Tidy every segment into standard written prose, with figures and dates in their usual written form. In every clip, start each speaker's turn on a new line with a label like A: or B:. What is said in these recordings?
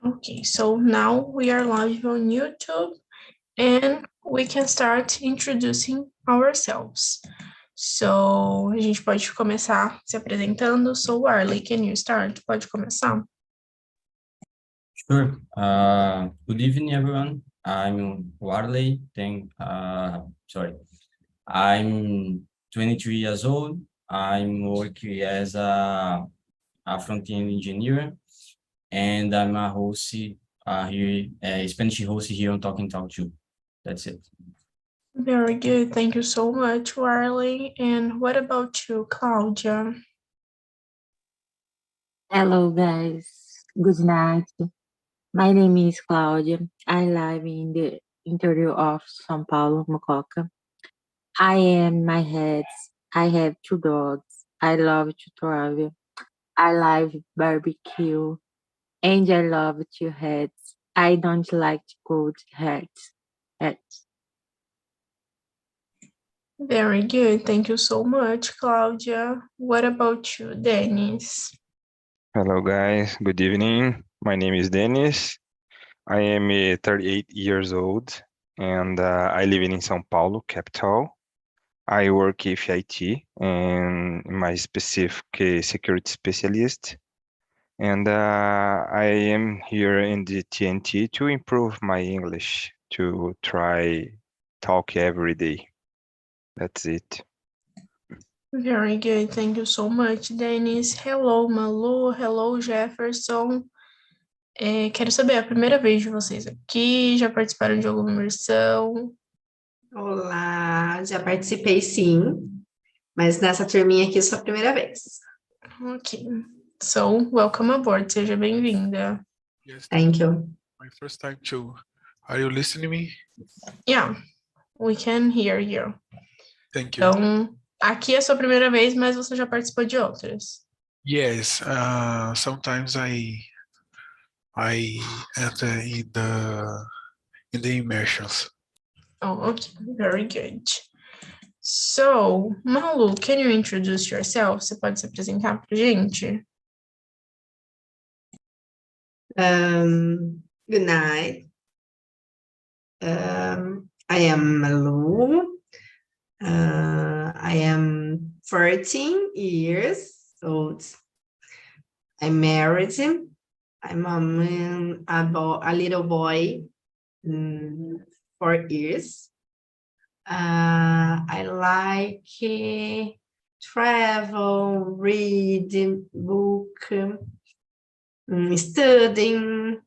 A: Okay, so now we are live on YouTube and we can start introducing ourselves. So, a gente pode começar se apresentando. Sou Arley, can you start? Pode começar?
B: Sure. Good evening, everyone. I'm Warley. I'm 23 years old. I'm working as a front-end engineer, and I'm a host here, a Spanish host here on TALKNTALK too. That's it.
A: Very good. Thank you so much, Warley. And what about you, Claudia?
C: Hello, guys. Good night. My name is Claudia. I live in the interior of São Paulo, Mococa. I am my heads. I have 2 dogs. I love to travel. I love barbecue. And I love to hats. I don't like to go to hats.
A: Very good. Thank you so much, Claudia. What about you, Dennis?
D: Hello guys, good evening. My name is Dennis. I am 38 years old and I live in São Paulo, capital. I work with IT and my specific security specialist. And I am here in the TNT to improve my English, to try talk every day. That's it.
A: Very good. Thank you so much, Dennis. Hello, Malu. Hello, Jefferson. Quero saber, é a primeira vez de vocês aqui? Já participaram de alguma imersão?
E: Olá, já participei sim, mas nessa turminha aqui só a primeira vez.
A: Ok. So, welcome aboard. Seja bem-vinda.
F: Yes,
E: Thank you.
F: my first time too. Are you listening me?
A: Yeah, we can hear you.
F: Thank you.
A: Então, aqui é a sua primeira vez, mas você já participou de outras.
F: Yes, sometimes I enter in the immersions.
A: Oh, okay. Very good. So, Malu, can you introduce yourself? Você pode se apresentar pra gente?
E: Good night. I am Malu. I am 14 years old. I'm married. I'm a little boy, 4 years. I like travel, reading book, studying,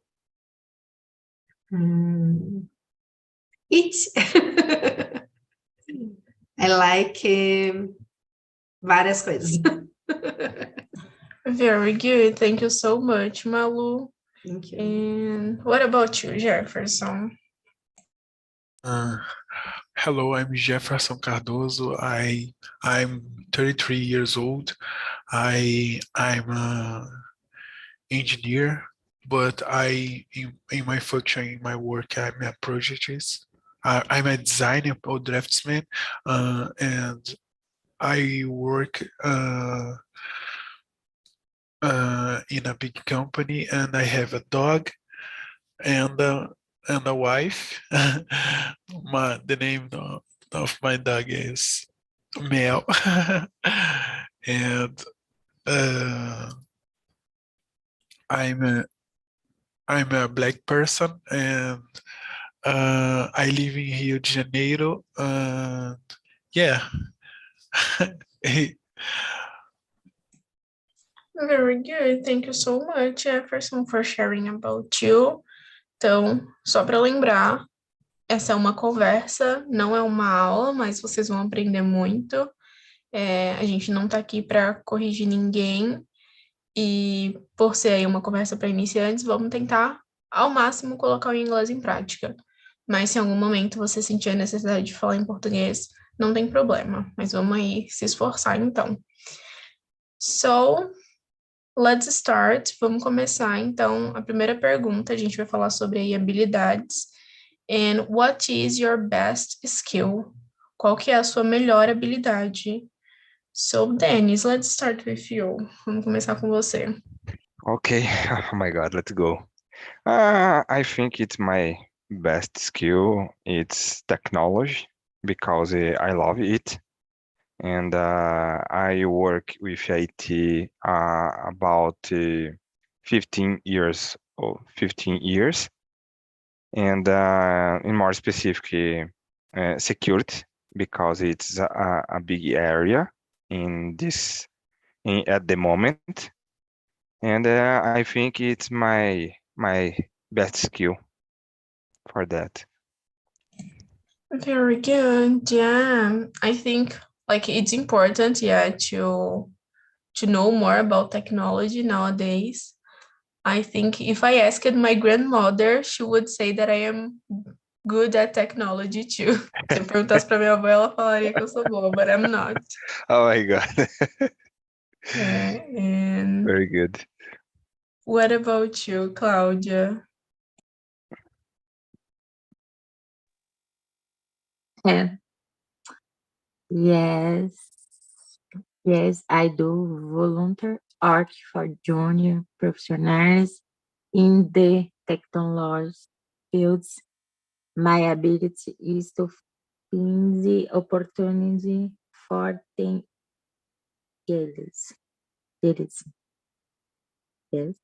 E: eat. I like várias coisas.
A: Very good. Thank you so much, Malu.
E: Thank you.
A: And what about you, Jefferson?
F: Hello, I'm Jefferson Cardoso. I'm 33 years old. I'm an engineer, but in my function, in my work, I'm a projectist. I'm a designer or draftsman, and I work in a big company, and I have a dog and a wife. The name of my dog is Mel, and I'm a black person, and I live in Rio de Janeiro. Yeah.
A: Very good. Thank you so much, Jefferson, for sharing about you. Então, só para lembrar, essa é uma conversa, não é uma aula, mas vocês vão aprender muito. A gente não está aqui para corrigir ninguém. E por ser aí uma conversa para iniciantes, vamos tentar, ao máximo, colocar o inglês em prática. Mas se em algum momento você sentir a necessidade de falar em português, não tem problema. Mas vamos aí se esforçar, então. So, let's start. Vamos começar, então. A primeira pergunta, a gente vai falar sobre aí habilidades. And what is your best skill? Qual que é a sua melhor habilidade? So, Dennis, let's start with you. Vamos começar com você.
D: Okay, oh my God, let's go. I think it's my best skill. It's technology because I love it, and I work with IT about 15 years, and in more specific, security because it's a big area in at the moment, and I think it's my best skill for that.
A: Very good. Yeah, I think like it's important, yeah, to know more about technology nowadays. I think if I asked my grandmother, she would say that I am good at technology too. Se eu perguntasse para minha avó, ela falaria que eu sou boa, but I'm not.
D: Oh my God.
A: Yeah, and
D: Very good.
A: what about you, Claudia?
C: Yeah. Yes. Yes, I do volunteer art for junior professionals in the technology fields. My ability is to find the opportunity for the skills. Yes.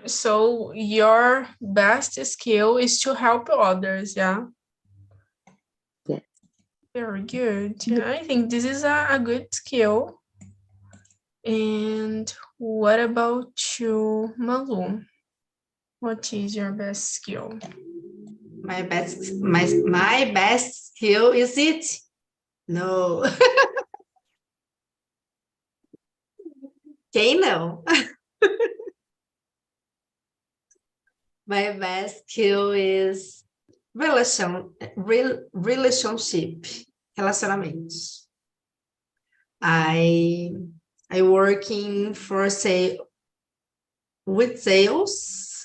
A: So your best skill is to help others, yeah?
C: Yes.
A: Very good. Yeah, I think this is a good skill. And what about you, Malu? What is your best skill?
E: My best skill is it? No. Quem não? My best skill is relationship, relacionamentos. I working for with sales,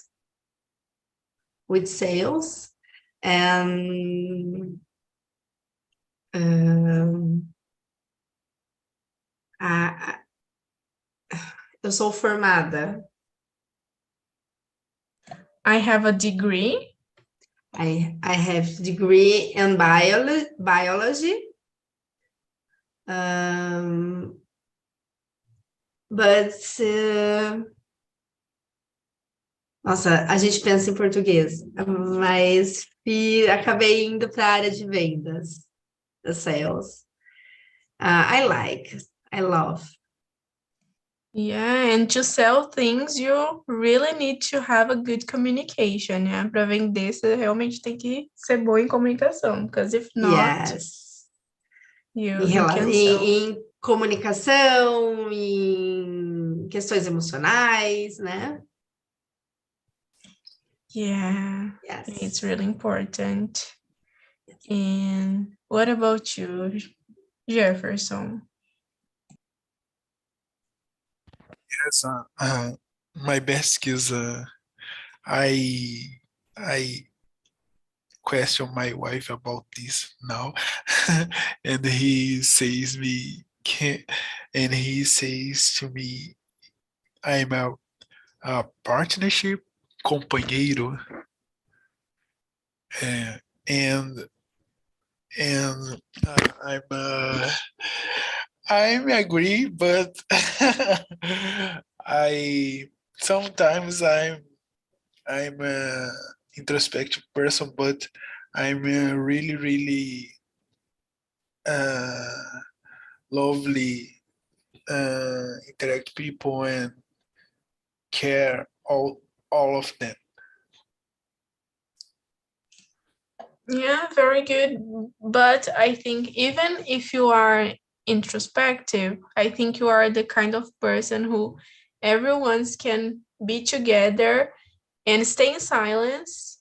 E: and eu sou formada.
A: I have a degree.
E: I have degree in biology. But nossa, a gente pensa em português, mas acabei indo para a área de vendas, the sales. I love.
A: Yeah, and to sell things, you really need to have a good communication, yeah? Para vender, você realmente tem que ser boa em comunicação, because if not,
E: Yes.
A: you can sell.
E: Em comunicação, em questões emocionais, né?
A: Yeah,
E: Yes.
A: it's really important. And what about you, Jefferson?
F: Yes, my best skills. I question my wife about this now, and he says to me, I'm a partnership companheiro, and I'm agree, but I sometimes I'm a introspective person, but I'm a really lovely, interact people and care all of them.
A: Yeah, very good. But I think even if you are introspective, I think you are the kind of person who everyone can be together and stay in silence,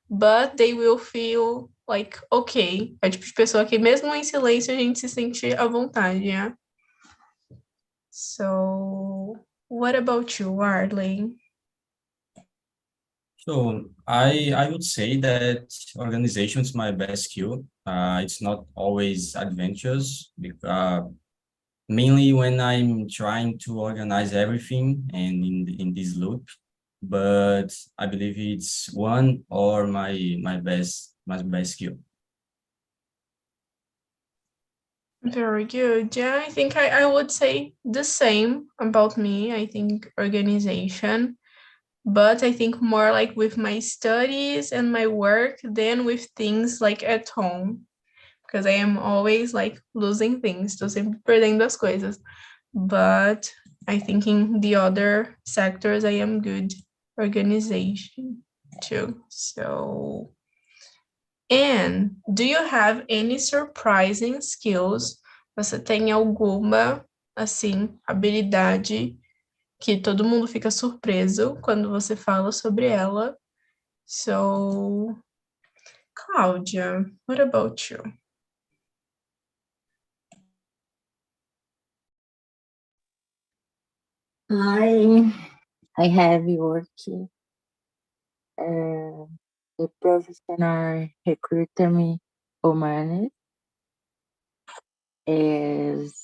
A: but they will feel like okay. É o tipo de pessoa que mesmo em silêncio a gente se sente à vontade, yeah? So, what about you, Arlene?
B: So I would say that organization is my best skill. It's not always adventurous, mainly when I'm trying to organize everything and in this loop, but I believe it's one or my best skill.
A: Very good. Yeah, I think I would say the same about me. I think organization, but I think more like with my studies and my work than with things like at home. Because I am always like losing things, tô sempre perdendo as coisas. But I think in the other sectors I am good organization too. So, and do you have any surprising skills? Você tem alguma, assim, habilidade que todo mundo fica surpreso quando você fala sobre ela? So, Cláudia, what about you?
C: I have worked the professional recruitment humanas is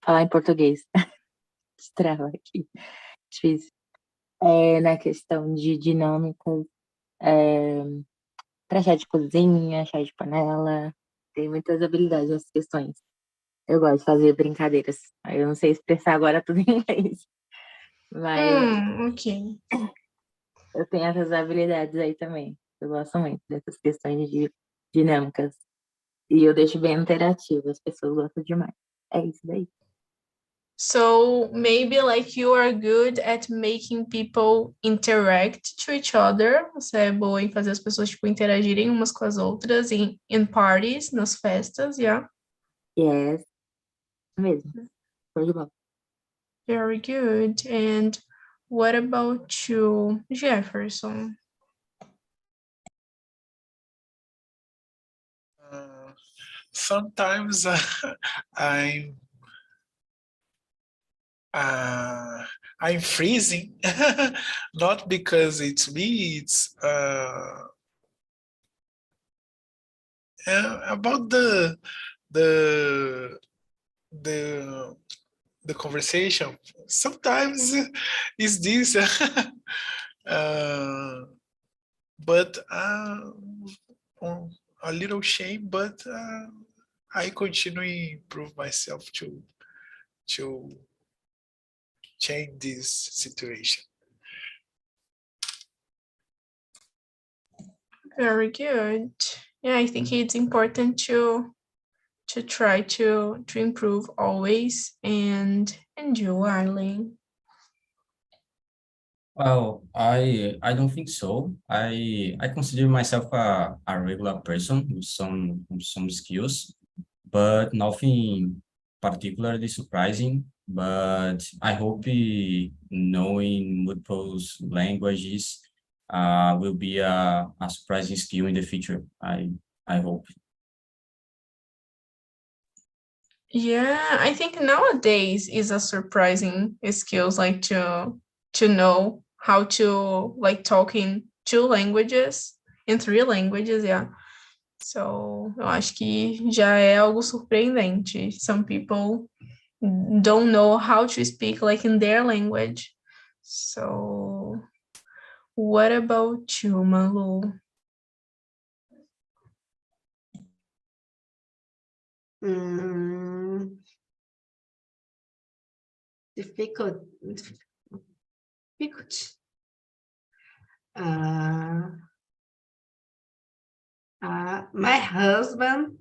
C: falar em português. Destrava aqui. Difícil. Na questão de dinâmicas, para chá de cozinha, chá de panela, tem muitas habilidades nessas questões. Eu gosto de fazer brincadeiras. Eu não sei expressar agora tudo em inglês. Mas
A: Ok.
C: eu tenho essas habilidades aí também. Eu gosto muito dessas questões de dinâmicas. E eu deixo bem interativo, as pessoas gostam demais. É isso daí.
A: So maybe like you are good at making people interact to each other. Você é boa em fazer as pessoas tipo interagirem umas com as outras in parties, nas festas, yeah.
C: Yes. Mesmo. Show de bola.
A: Very good. And what about you, Jefferson?
F: Sometimes I'm freezing, not because it's me, it's about the conversation. Sometimes is this, but a little shame, but I continue improve myself to change this situation.
A: Very good. Yeah, I think it's important to try to improve always. And you, Arlene?
B: Well, I don't think so. I consider myself a regular person with some skills, but nothing particularly surprising. But I hope knowing multiple languages will be a surprising skill in the future. I hope.
A: Yeah, I think nowadays is a surprising skills like to know how to like talk in 2 languages, in 3 languages, yeah. So, eu acho que já é algo surpreendente. Some people don't know how to speak like in their language. So, what about you, Malu?
E: Difficult. My husband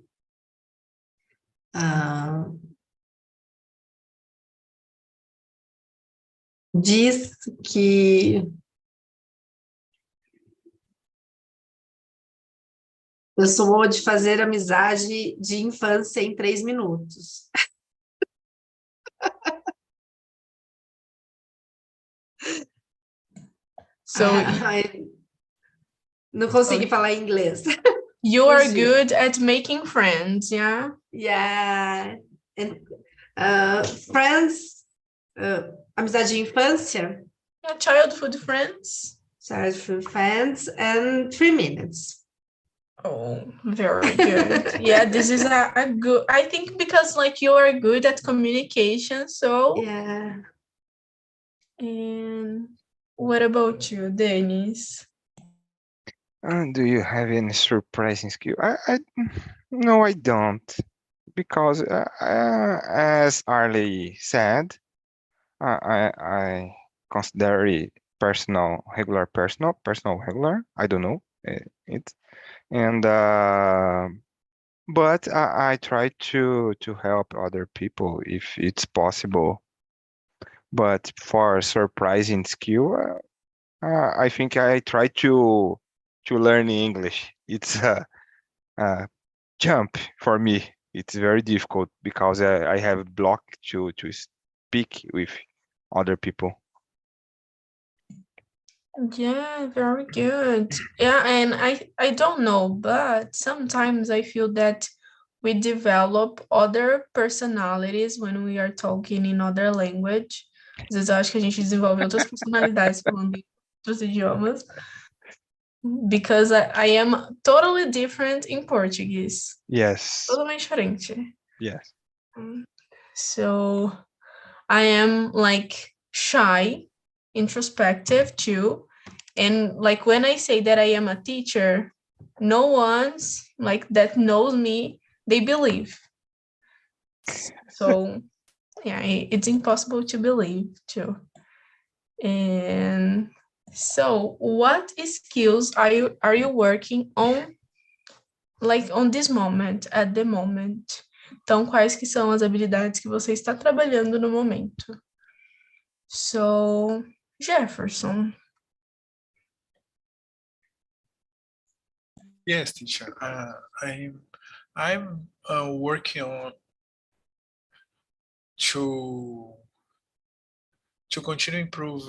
E: diz que eu sou boa de fazer amizade de infância em 3 minutos.
A: So,
E: não consegui falar inglês.
A: You are good at making friends, yeah?
E: Yeah. And, friends, amizade de infância.
A: Yeah, childhood friends.
E: Childhood friends and 3 minutes.
A: Oh, very good. Yeah, this is a good, I think because like you are good at communication, so.
E: Yeah.
A: And what about you, Dennis?
D: Do you have any surprising skill? No, I don't, because as Arlie said, I consider it personal, regular. I don't know it, and but I try to help other people if it's possible. But for surprising skill, I think I try to learn English. It's a jump for me. It's very difficult because I have block to speak with other people.
A: Yeah, very good. Yeah, and I don't know, but sometimes I feel that we develop other personalities when we are talking in other language. Às vezes eu acho que a gente desenvolve outras personalidades falando em outros idiomas, because I am totally different in Portuguese.
D: Yes,
A: Totalmente diferente.
D: yes.
A: So I am like shy, introspective too. And like when I say that I am a teacher, no one's like that knows me, they believe. So yeah, it's impossible to believe too. And so what skills are you working on, like on this moment, at the moment? Então, quais que são as habilidades que você está trabalhando no momento? So, Jefferson.
F: Yes, teacher. I'm working on to continue improve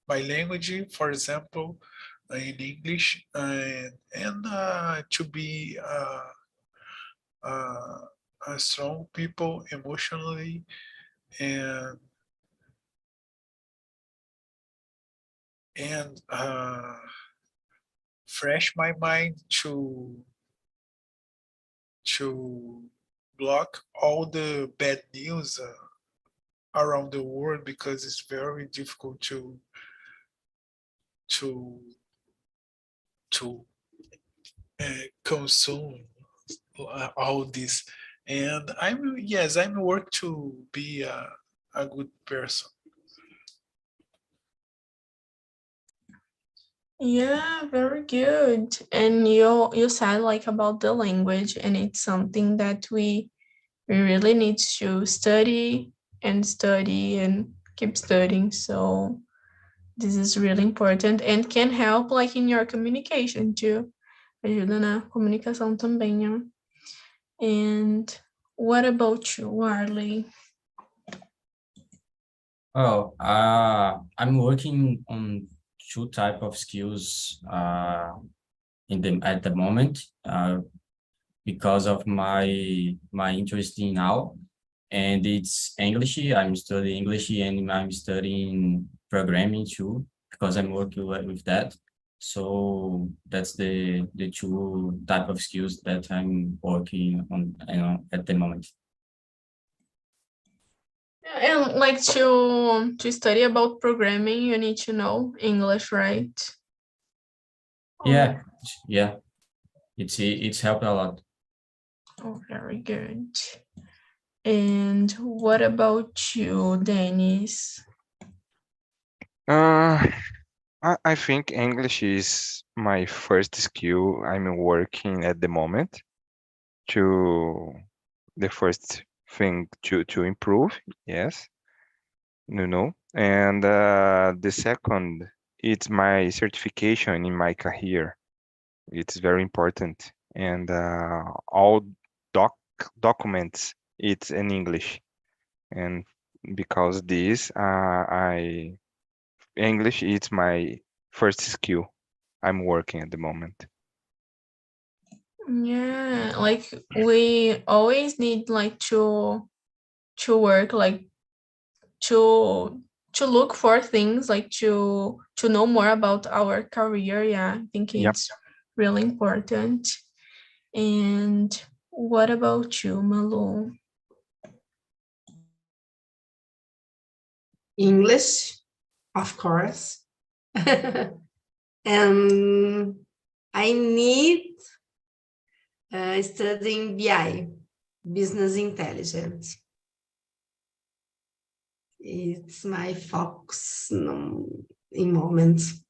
F: my language, for example, in English, and to be a strong people emotionally, and fresh my mind to block all the bad news around the world, because it's very difficult to consume all this. And I'm work to be a good person.
A: Yeah, very good. And you said like about the language, and it's something that we really need to study and study and keep studying. So this is really important and can help like in your communication too. Ajuda na comunicação também, né? And what about you, Warley?
B: Oh, I'm working on two type of skills at the moment because of my interest in now, and it's English. I'm studying English and I'm studying programming too because I'm working with that. So that's the two type of skills that I'm working on, at the moment.
A: And like to study about programming, you need to know English, right?
B: Yeah, it's helped a lot.
A: Oh, very good. And what about you, Dennis?
D: I think English is my first skill I'm working at the moment to the first thing to improve. Yes, and the second, it's my certification in my career. It's very important, and all documents it's in English, and because this I English is my first skill I'm working at the moment.
A: Yeah, like we always need like to work like to look for things like to know more about our career. Yeah, I think
D: Yep.
A: it's really important. And what about you, Malu?
E: English, of course. And I need studying BI, Business Intelligence. It's my focus in moments.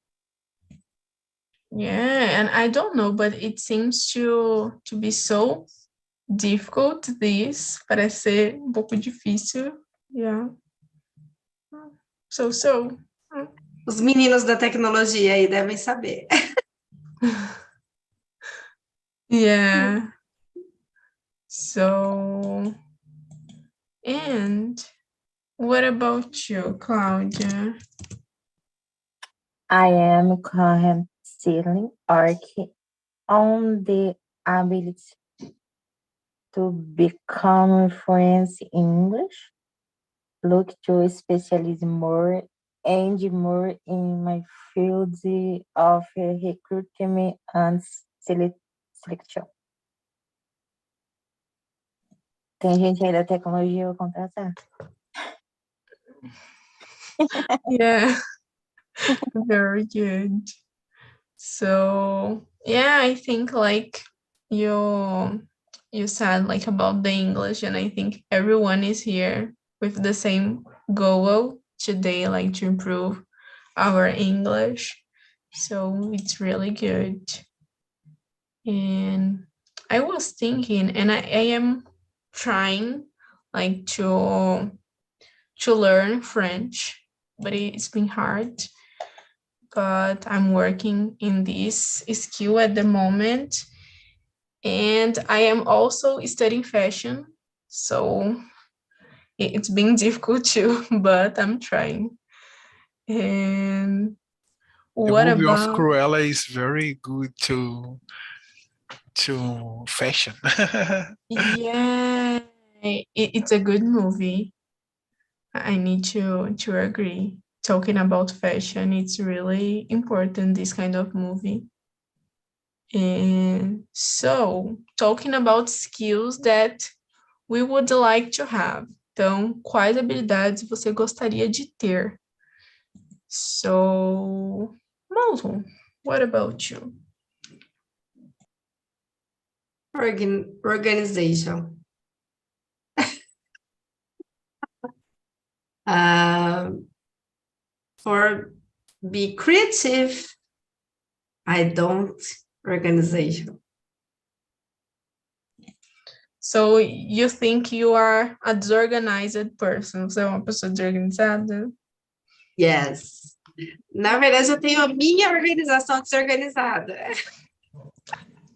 A: Yeah, and I don't know, but it seems to be so difficult this. Parece ser pouco difícil. Yeah. So.
E: Os meninos da tecnologia aí devem saber.
A: Yeah. So, and what about you, Claudia?
C: I am constantly working on the ability to become fluent in English, look to specialize more and more in my field of recruitment and selection. Tem gente aí da tecnologia, eu vou contratar.
A: Yeah, very good. So, yeah, I think like you said like about the English, and I think everyone is here with the same goal today, like to improve our English. So it's really good. And I was thinking, and I am trying like to learn French, but it's been hard. But I'm working in this skill at the moment. And I am also studying fashion. So it's been difficult too, but I'm trying. And
F: The
A: what
F: movie of
A: about...
F: Cruella is very good to fashion.
A: Yeah, it's a good movie. I need to agree. Talking about fashion, it's really important, this kind of movie. And so, talking about skills that we would like to have. Então, quais habilidades você gostaria de ter? So, Malu, what about you?
E: Organization. For be creative, I don't organization.
A: So, you think you are a disorganized person? Você é uma pessoa desorganizada?
E: Yes. Na verdade, eu tenho a minha organização desorganizada.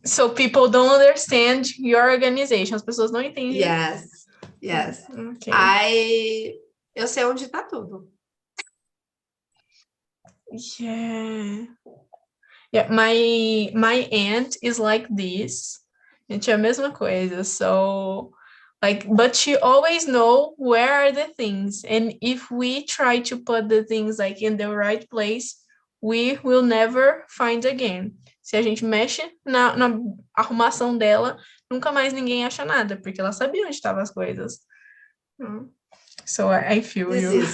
A: So, people don't understand your organization. As pessoas não entendem.
E: Yes.
A: Okay.
E: Eu sei onde tá tudo.
A: Yeah, my aunt is like this. Gente, é a mesma coisa. So, like, but she always know where are the things. And if we try to put the things like in the right place, we will never find again. Se a gente mexe na arrumação dela, nunca mais ninguém acha nada, porque ela sabia onde estavam as coisas. So I feel you.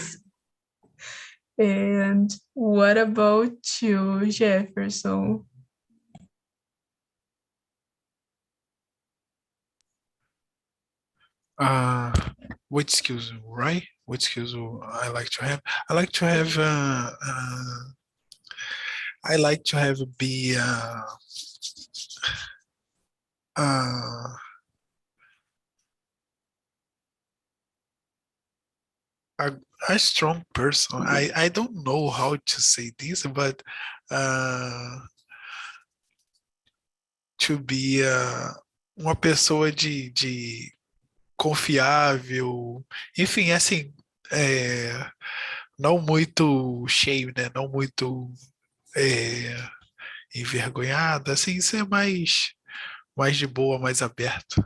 A: And what about you, Jefferson?
F: What skills, right? What skills I like to have? I like to have be a strong person. I don't know how to say this, but to be uma pessoa de confiável, enfim, assim, não muito cheio, né? Não muito envergonhada, assim, ser mais de boa, mais aberto.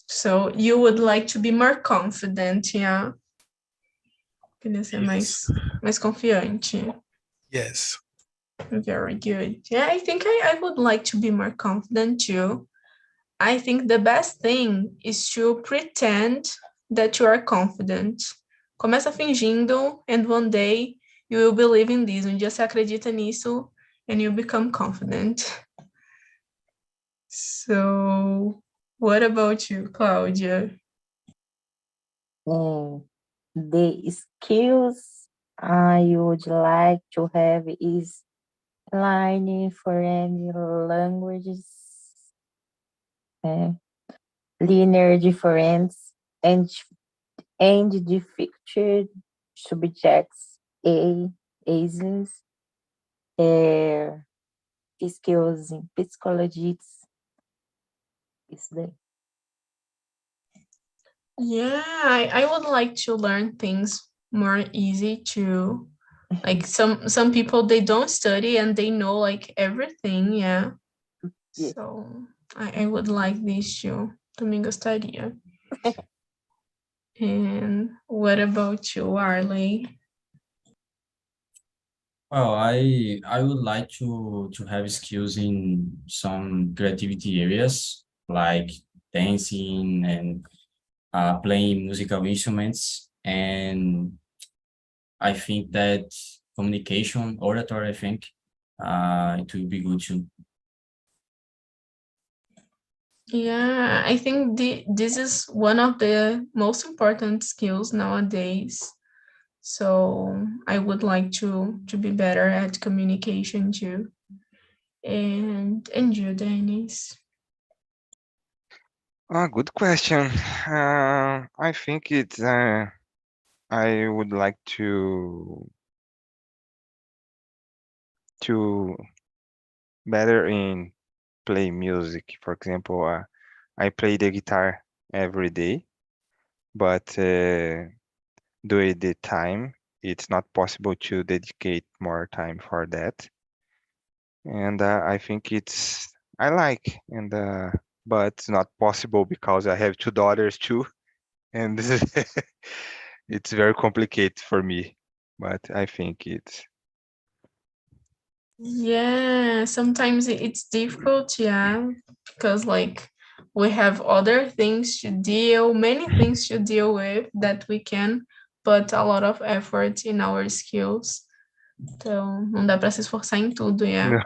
A: So you would like to be more confident, yeah? Queria ser mais confiante.
F: Yes.
A: Very good. Yeah, I think I would like to be more confident too. I think the best thing is to pretend that you are confident. Começa fingindo, and one day you will believe in this. Um dia você acredita nisso, and you become confident. So, what about you, Claudia?
C: The skills I would like to have is learning foreign languages, linear difference, and difficult subjects, ASINs, skills in psychology. Isso daí.
A: Yeah, I would like to learn things more easy too. Like some people, they don't study and they know like everything, yeah.
C: Yeah.
A: So I would like this too. Também gostaria. And what about you, Arley?
B: Well, I would like to have skills in some creativity areas like dancing and playing musical instruments. And I think that communication, oratory, I think it will be good too.
A: Yeah, I think this is one of the most important skills nowadays. So I would like to be better at communication too. And you, Dennis?
D: Good question. I think it's I would like to better in play music. For example, I play the guitar every day, but due the time, it's not possible to dedicate more time for that. And I think I like, and but it's not possible because I have two daughters too, and this is it's very complicated for me. But I think it's
A: Yeah, sometimes it's difficult, yeah, because like we have other things to deal, many things to deal with that we can put a lot of effort in our skills. Então, não dá para se esforçar em tudo, yeah.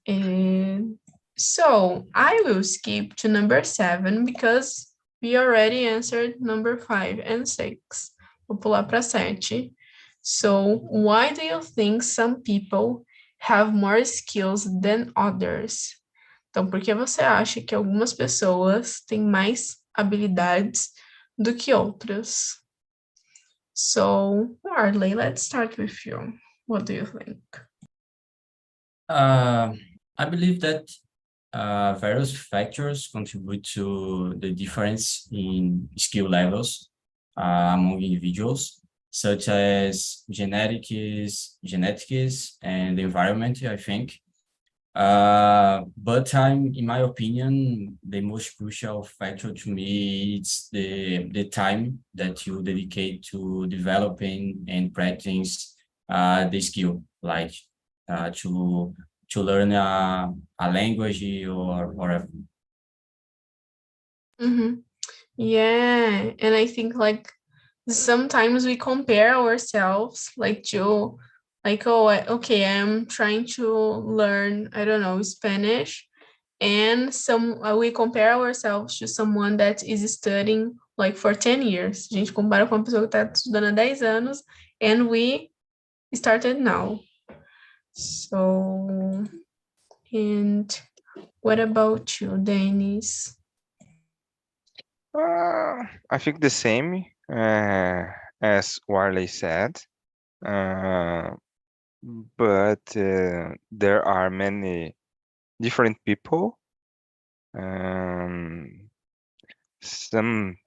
A: And so I will skip to number 7 because we already answered number 5 and 6. Vou pular para 7. So, why do you think some people have more skills than others? Então, por que você acha que algumas pessoas têm mais habilidades do que outras? So, Arley, let's start with you. What do you think?
B: I believe that various factors contribute to the difference in skill levels among individuals, such as genetics and environment, I think. But in my opinion, the most crucial factor to me is the time that you dedicate to developing and practice the skill, like to learn a language or whatever.
A: Mm-hmm. Yeah, and I think like sometimes we compare ourselves like to like okay, I'm trying to learn, I don't know, Spanish, and we compare ourselves to someone that is studying like for 10 years. A gente compara com uma pessoa que está estudando há 10 anos and we started now. So, and what about you, Dennis?
D: I think the same as Warley said, but there are many different people. Some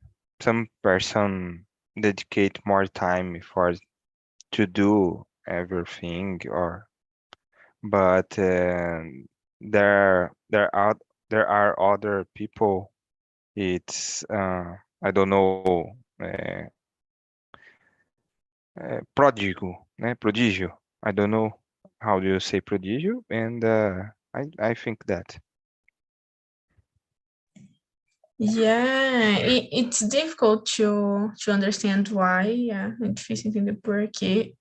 D: person dedicate more time to do everything, but there are other people. It's I don't know, pródigo, né? Prodígio. I don't know how do you say prodígio? And I think that.
A: Yeah, it's difficult to understand why. Yeah, é difícil entender por quê.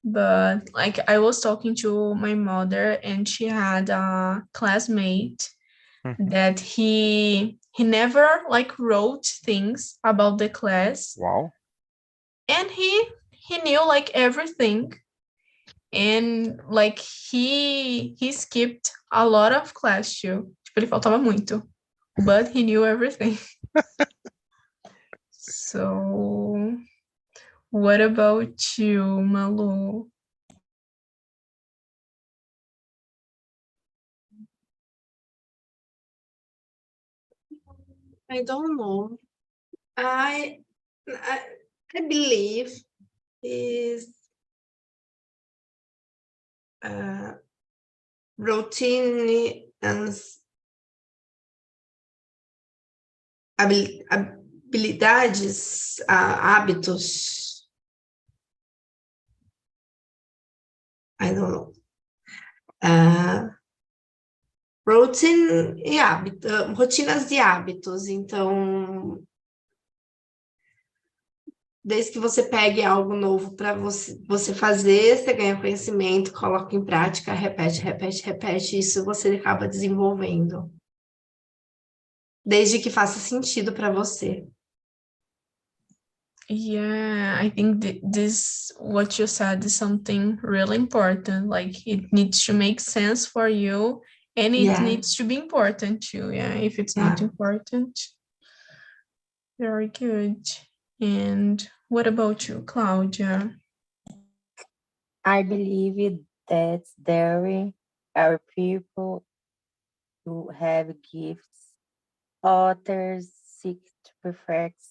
A: But like I was talking to my mother and she had a classmate that he never like wrote things about the class.
D: Wow.
A: And he knew like everything. And like he skipped a lot of class too. Tipo, ele faltava muito. But he knew everything. So what about you, Malu?
E: I don't know. I believe is routine and habilidades, hábitos. I don't know. Routine e hábito, rotinas de hábitos. Então, desde que você pegue algo novo para você fazer, você ganha conhecimento, coloca em prática, repete, repete, repete, isso você acaba desenvolvendo. Desde que faça sentido para você.
A: Yeah, I think this what you said is something really important. Like it needs to make sense for you and it needs to be important too. Yeah, if it's not important. Very good. And what about you, Claudia?
C: I believe that there are people who have gifts, others seek to perfect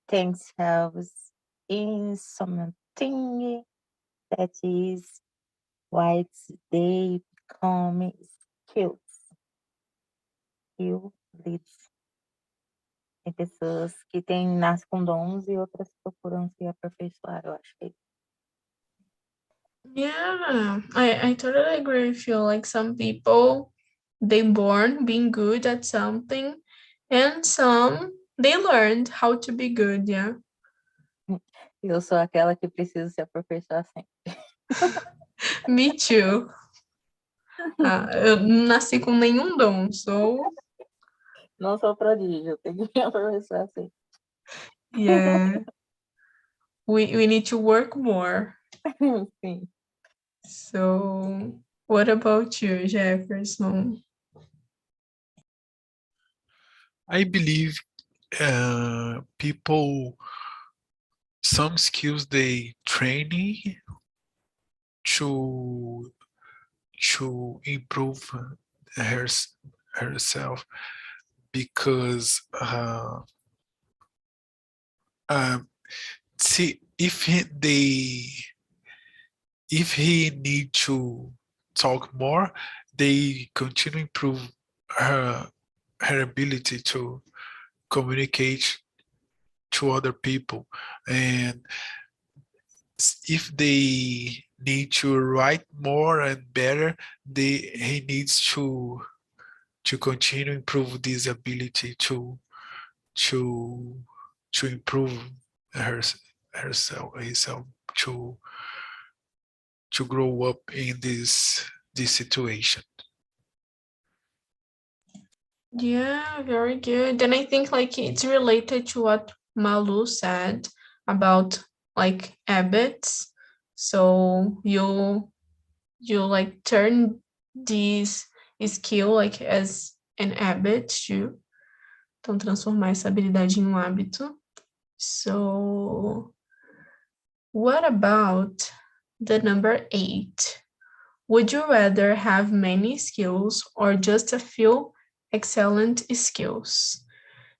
C: themselves in something that is why they become skills. Skill leads. Tem pessoas que nascem com dons e outras procuram se aperfeiçoar, eu acho que é isso.
A: Yeah, I totally agree with you. Like some people, they born being good at something, and some they learned how to be good. Yeah.
C: Eu sou aquela que precisa se aperfeiçoar sempre.
A: Me too. Eu não nasci com nenhum dom,
C: Não sou prodígio, tenho que me aperfeiçoar sempre.
A: Yeah. We need to work more.
C: Sim.
A: So, what about you, Jefferson?
F: I believe people, some skills they training to improve herself because see if he need to talk more, they continue improve her ability to communicate to other people. And if they need to write more and better, he needs to continue improve this ability to improve himself to grow up in this situation.
A: Yeah, very good. And I think like it's related to what Malu said about like habits. So you like turn this skill like as an habit too. Então transformar essa habilidade em hábito. So what about the number 8? Would you rather have many skills or just a few excellent skills?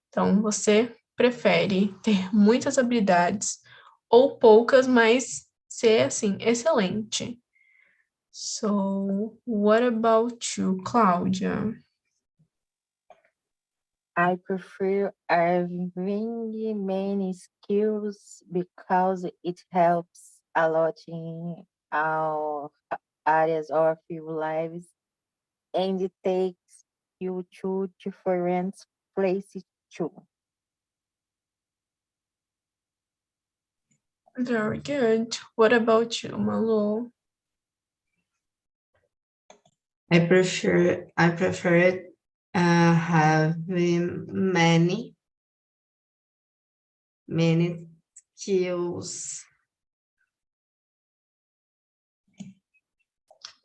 A: Então, você prefere ter muitas habilidades ou poucas, mas ser, assim, excelente? So, what about you, Claudia?
C: I prefer having many skills because it helps a lot in our areas or a few lives, and it takes you to different places too.
A: Very good. What about you, Malu?
E: I prefer having many skills.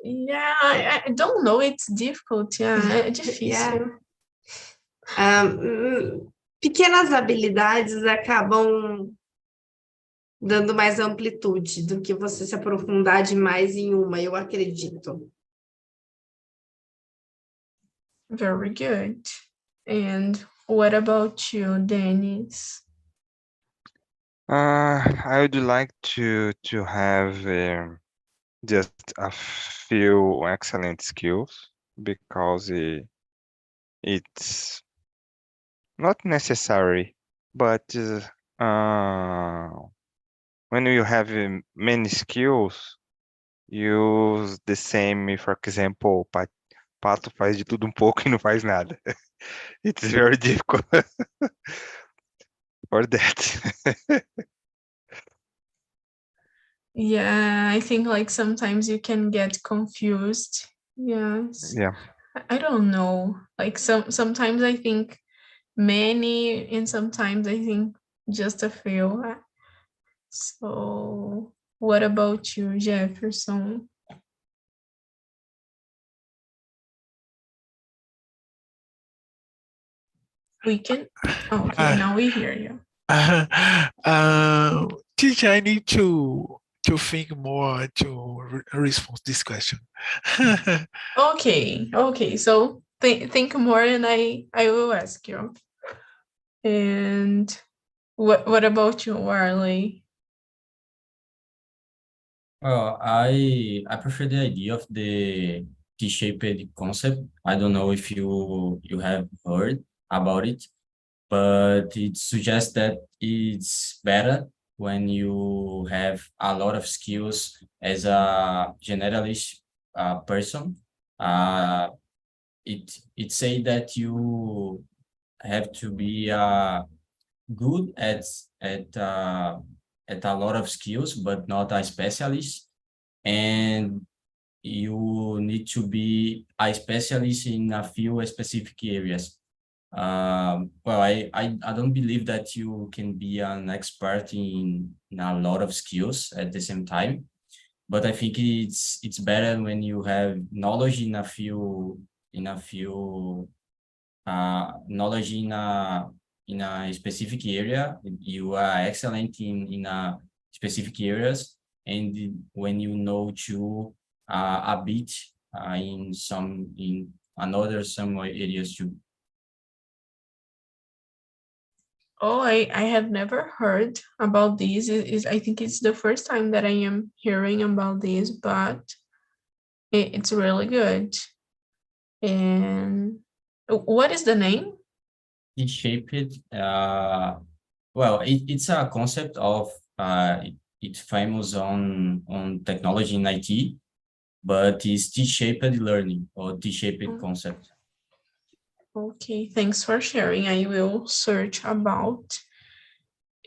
A: Yeah, I don't know. It's difficult. Yeah, é difícil.
E: Pequenas habilidades acabam dando mais amplitude do que você se aprofundar demais em uma, eu acredito.
A: Very good. And what about you, Dennis?
D: I would like to have just a few excellent skills because it's not necessary, but when you have many skills, use the same, for example, Pato faz de tudo um pouco e não faz nada. It's very difficult for that.
A: Yeah, I think like sometimes you can get confused. Yes.
D: Yeah.
A: I don't know. Like sometimes I think many and sometimes I think just a few. So what about you, Jefferson? We can okay, now we hear you.
F: Teacher, I need to think more to respond this question.
A: Okay. So think more and I will ask you. And what about you, Warley?
B: Well, I prefer the idea of the T-shaped concept. I don't know if you have heard about it, but it suggests that it's better when you have a lot of skills as a generalist person. It say that you have to be good at a lot of skills, but not a specialist. And you need to be a specialist in a few specific areas. Well, I don't believe that you can be an expert in a lot of skills at the same time, but I think it's better when you have knowledge in a few knowledge in a specific area. You are excellent in a specific areas, and when you know to a bit in some areas too.
A: Oh, I have never heard about this. I think it's the first time that I am hearing about this, but it's really good. And what is the name?
B: T-shaped. Well, it's a concept of it's famous on technology in IT, but it's T-shaped learning or T-shaped concept.
A: Okay, thanks for sharing. I will search about.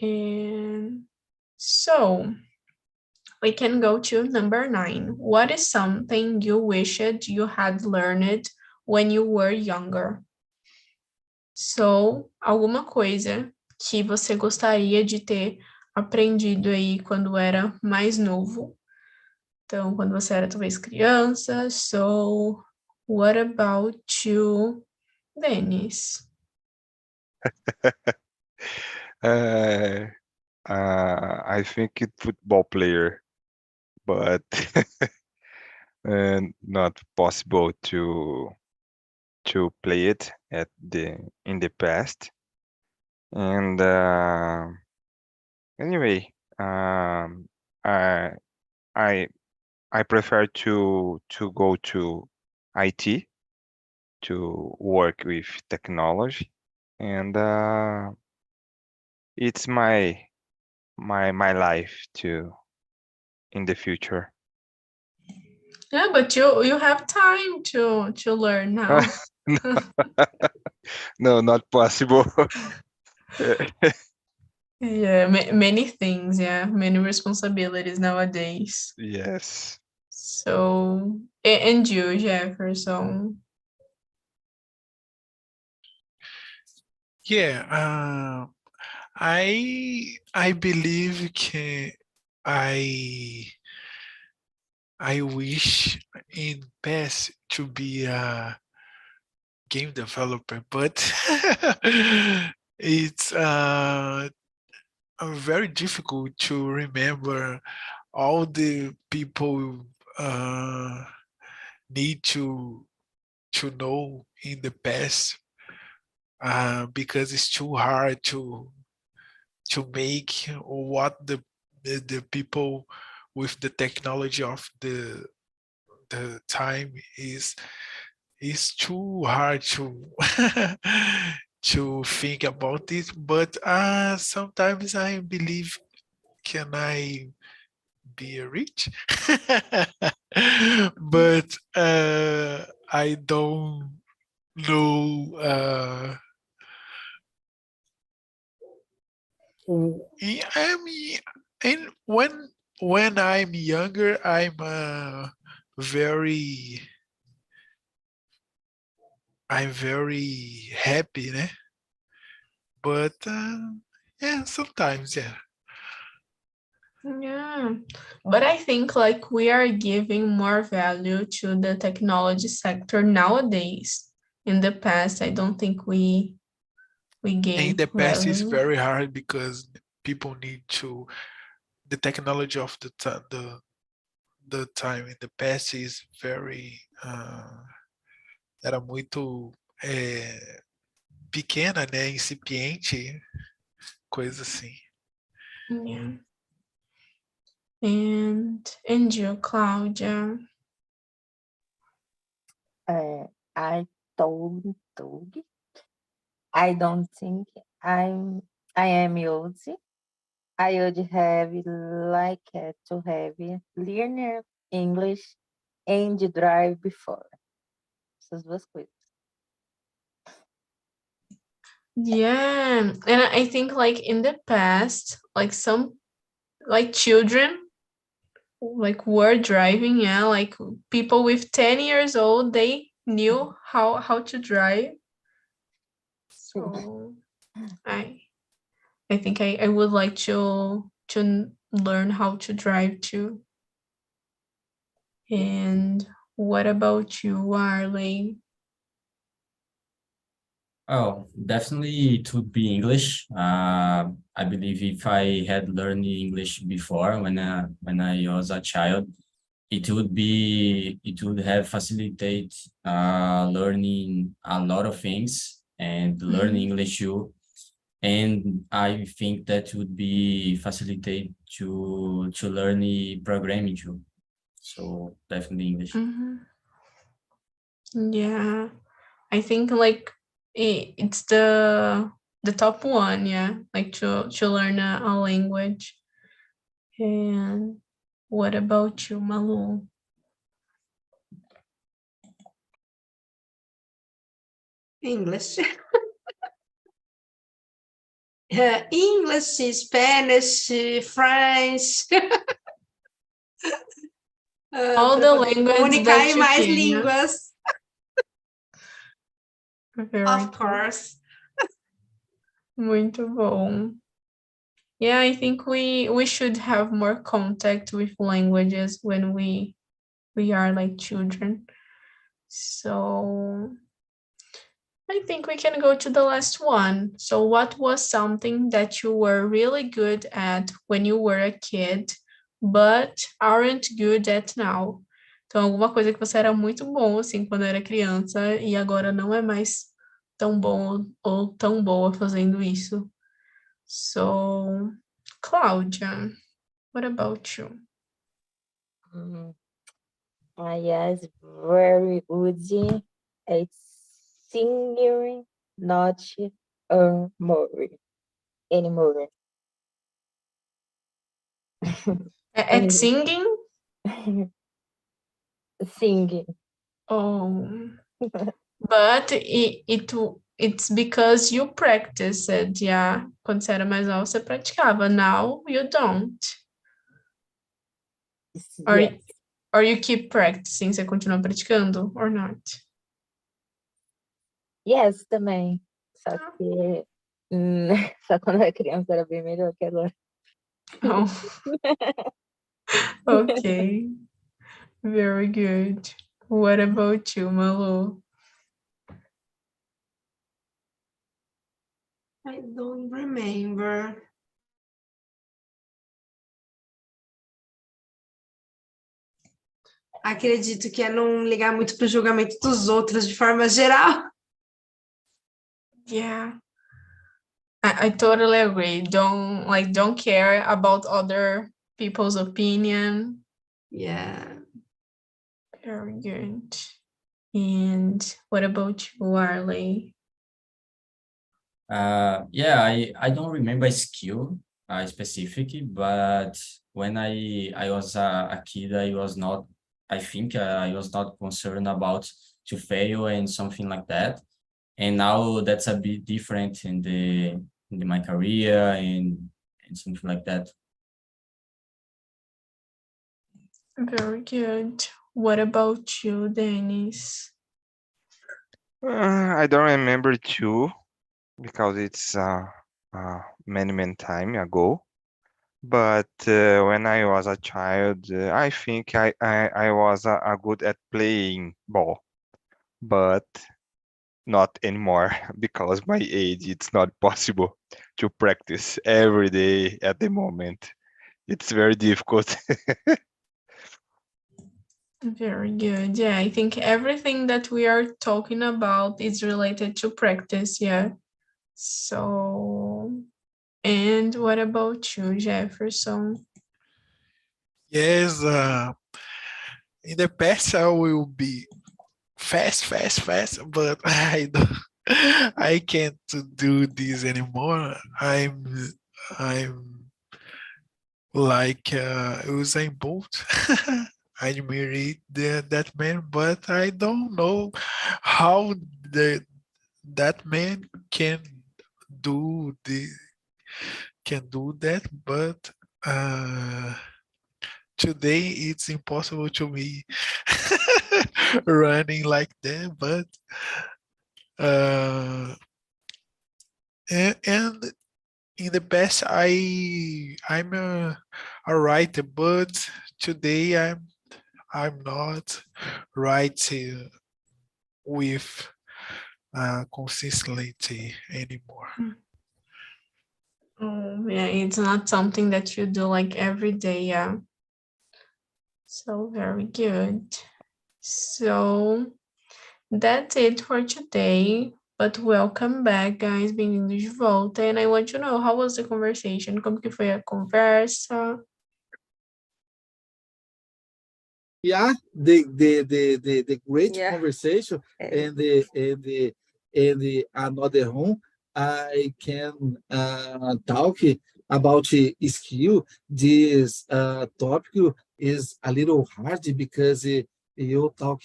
A: And so we can go to number 9. What is something you wished you had learned when you were younger? So, alguma coisa que você gostaria de ter aprendido aí quando era mais novo. Então, quando você era talvez criança. So, what about you, Dennis?
D: I think it's football player, but not possible to play it in the past. And anyway, I prefer to go to IT to work with technology, and it's my life to in the future.
A: Yeah, but you have time to learn now.
D: No, not possible.
A: Yeah, many things, yeah, many responsibilities nowadays.
D: Yes.
A: So, and you, Jefferson?
F: Yeah, I believe que I wish in past to be a game developer, but it's very difficult to remember all the people need to know in the past because it's too hard to make what the people with the technology of the time is too hard to to think about it. But sometimes I believe, can I be rich? But I don't know. I mean, and when I'm younger, very I'm very happy, né? But yeah, sometimes, yeah.
A: Yeah, but I think like we are giving more value to the technology sector nowadays. In the past, I don't think we
F: In
A: gave
F: the past, it's
A: value.
F: very hard because people need the technology of the time in the past is very era muito pequena, né? Incipiente, coisa assim.
A: Yeah. And you, Claudia?
C: I told I don't think I am old. I would have liked to have learned English and drive before. Essas duas coisas.
A: Yeah, and I think like in the past, like some like children like were driving, yeah, like people with 10 years old, they knew how to drive. So I think I would like to learn how to drive too. And what about you, Arley?
B: Oh, definitely it would be English. I believe if I had learned English before when I was a child, it would have facilitate learning a lot of things and learn English too. And I think that would be facilitate to learn the programming too. So definitely English.
A: Mhm. Yeah, I think like it's the top one, yeah, like to learn a language. And what about you, Malu?
E: English. English, Spanish, French,
A: All
E: para
A: the
E: poder
A: languages
E: comunicar
A: that
E: em
A: you
E: mais
A: can, yeah.
E: línguas,
A: Very
E: of
A: cool.
E: course.
A: Muito bom. Yeah, I think we should have more contact with languages when we are like children. So I think we can go to the last one. So what was something that you were really good at when you were a kid, but aren't good at now? Então, alguma coisa que você era muito bom, assim, quando era criança, e agora não é mais tão bom ou tão boa fazendo isso. So, Cláudia, what about you?
C: Yes, very woody. It's singing, not more anymore.
A: At singing?
C: Singing.
A: Oh, but it's because you practiced it, yeah. Quando você era mais nova, você praticava. Now you don't. Or,
C: Yes.
A: or you keep practicing, você continua praticando or not?
C: Yes, também. Só que só quando eu era criança era bem melhor que agora.
A: Oh. Okay. Very good. What about you, Malu?
E: I don't remember. Acredito que é não ligar muito para o julgamento dos outros de forma geral.
A: Yeah. I totally agree. Don't care about other people's opinion.
E: Yeah.
A: Very good. And what about you, Arley?
B: Yeah, I don't remember a skill specific, but when I was a kid, I think I was not concerned about to fail and something like that. And now that's a bit different in my career and something like that.
A: Very good. What about you, Dennis?
D: I don't remember too, because it's many time ago. But when I was a child, I think I was good at playing ball, but not anymore because my age, it's not possible to practice every day at the moment. It's very difficult.
A: Very good. Yeah, I think everything that we are talking about is related to practice. Yeah. So, and what about you, Jefferson?
F: Yes, in the past I will be fast, but I can't do this anymore. I'm like Usain Bolt. I admire that man, but I don't know how that man do the can do that. But today it's impossible to me running like that. But and in the past I'm a writer, but today I'm not writing with consistency anymore.
A: Oh, yeah, it's not something that you do like every day, yeah. So very good. So that's it for today. But welcome back, guys. Bem-vindos de volta. And I want to know, how was the conversation? Como que foi a conversa?
G: Yeah, the great
C: Yeah.
G: conversation and the another one I can talk about skill. This topic is a little hard because you talk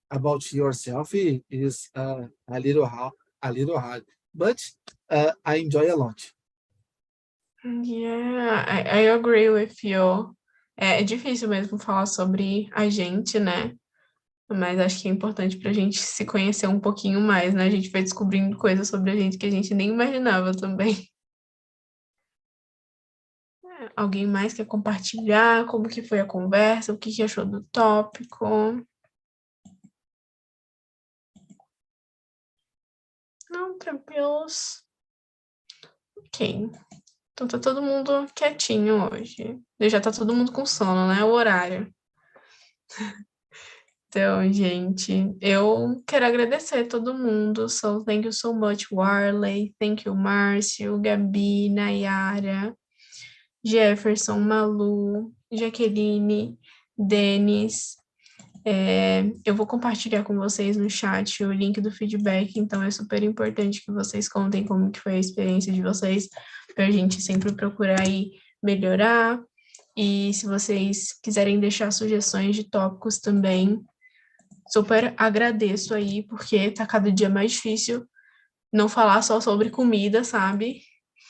G: about yourself is a little hard, but I enjoy a lot.
A: Yeah, I agree with you. É difícil mesmo falar sobre a gente, né? Mas acho que é importante para a gente se conhecer um pouquinho mais, né? A gente vai descobrindo coisas sobre a gente que a gente nem imaginava também. Alguém mais quer compartilhar como que foi a conversa, o que que achou do tópico? Não, tranquilos. Ok. Então tá todo mundo quietinho hoje. Já tá todo mundo com sono, né? O horário. Então, gente, eu quero agradecer a todo mundo. So, thank you so much, Warley. Thank you, Márcio, Gabi, Nayara, Jefferson, Malu, Jaqueline, Denis. Eu vou compartilhar com vocês no chat o link do feedback, então é super importante que vocês contem como que foi a experiência de vocês, para a gente sempre procurar aí melhorar. E se vocês quiserem deixar sugestões de tópicos também, super agradeço aí, porque tá cada dia mais difícil não falar só sobre comida, sabe?